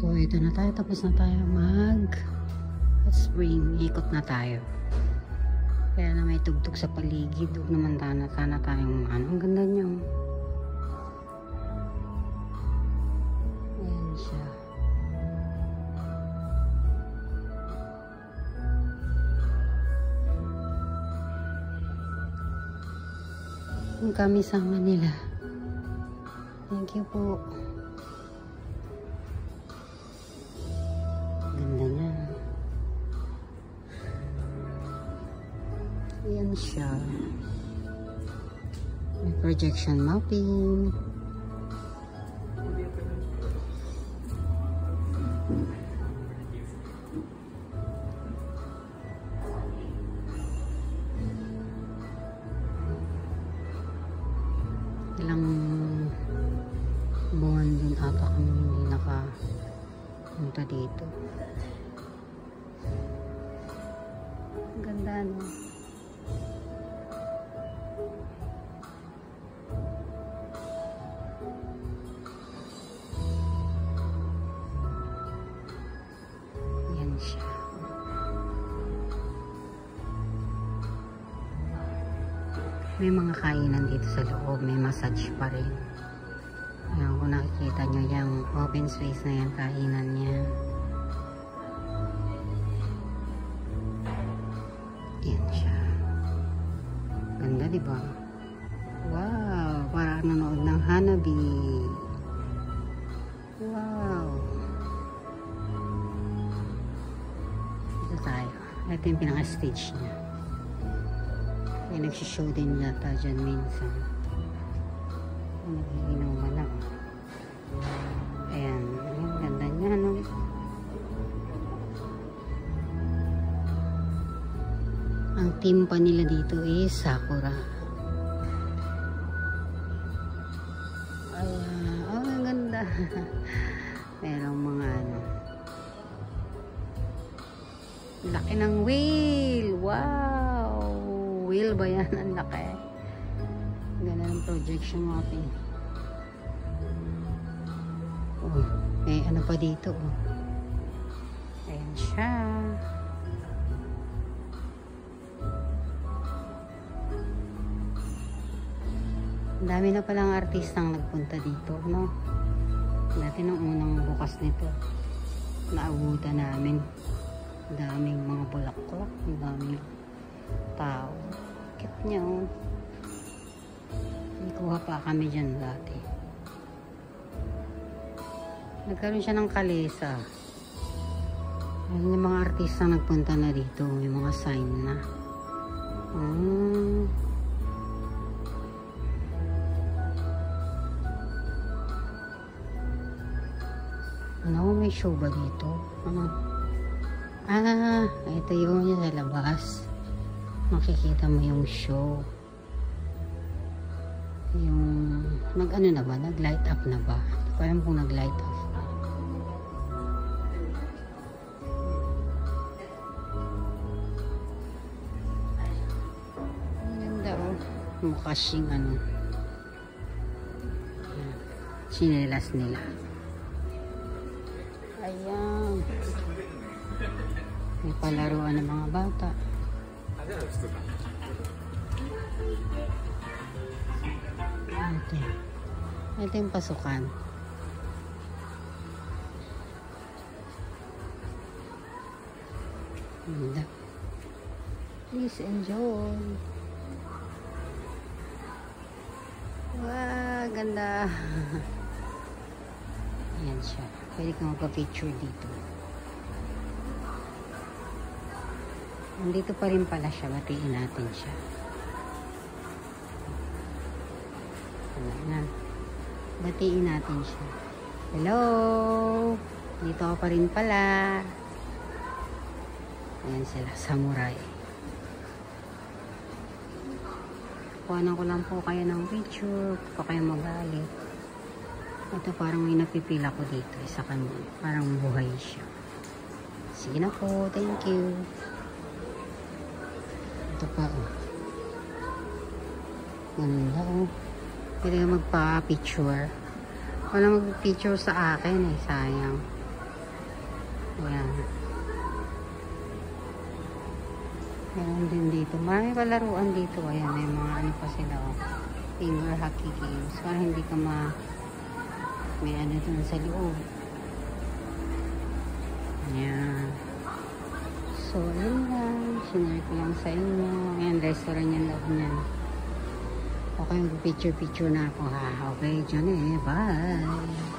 So, ito na tayo. Tapos na tayo hot spring. Ikot na tayo. Kaya na may tugtog sa paligid. Huwag naman sana tayong ang ganda niya. Ayan siya. Yung kami sama nila. Thank you po. Ganda niya. Ayan siya. May projection mapping. Ilang buwan din ata kami hindi nakapunta dito. Ang ganda, no? Yan siya. May mga kainan dito sa loob. May massage pa rin. Ayan, kung nakikita nyo yung open space na yan, kainan niya. Yan siya. Ganda, diba? Wow! Parang nanood ng Hanabi. Wow! Ito tayo. Ito yung pinaka-stage niya. Ay, nagsishow din yata dyan minsan. Nagiinuman lang. Ayan. Ayan, ganda niya, no? Ang team pa nila dito is Sakura. Ayan. Oh, ang ganda. Merong mga laki ng whale. Wow! Whale ba yan? Ang laki. Ganda ng projection mapping. Oh, may ano pa dito. Oh. Ayan siya. Ang dami na palang artistang nagpunta dito, no? Dati nung unang bukas nito, naabutan namin. Ang daming mga bulaklak. Ang daming tao. Kit niya, oh. Kuha pa kami dyan dati. Nagkaroon siya ng kalesa. Ayun yung mga artista nagpunta na dito. May mga sign na. Ano, may show ba dito? Ano? Ito yun sa labas. Makikita mo yung show. Yung nag-ano na ba? Nag-light up na ba? Hindi ko alam kung nag-light up. Ang ganda, oh. Mukha siyang ano. Chinelas nila. Ayan. May palaruan ng mga bata. Ito yung pasukan. Ganda. Please enjoy. Wow, ganda. Ayan siya. Pwede kang magpa-picture dito. Nandito pa rin pala siya. Batiin natin siya. Ayan. Batiin natin siya. Hello! Dito ka pa rin pala. Ayan sila, samurai. Kuhanan ko lang po kayo ng picture. Pa kayo magalit. Ito parang may napipila ko dito. Isa kanya. Parang buhay siya. Sige na po. Thank you. Ito pa, oh. Ganda, oh. Pwede ka magpa-picture. Wala mag-picture sa akin, eh. Sayang. Ayan. Meron din dito. Marami palaruan dito. Ayan, may mga ano pa sila. Oh. Finger hockey games. Para hindi ka may ano dun sa loob. Ayan. So, yun lang. Sinare ko lang sa inyo. Ayan, restaurant yung loob niyan. Okay, picture-picture na ako ha. Okay, dyan eh. Bye!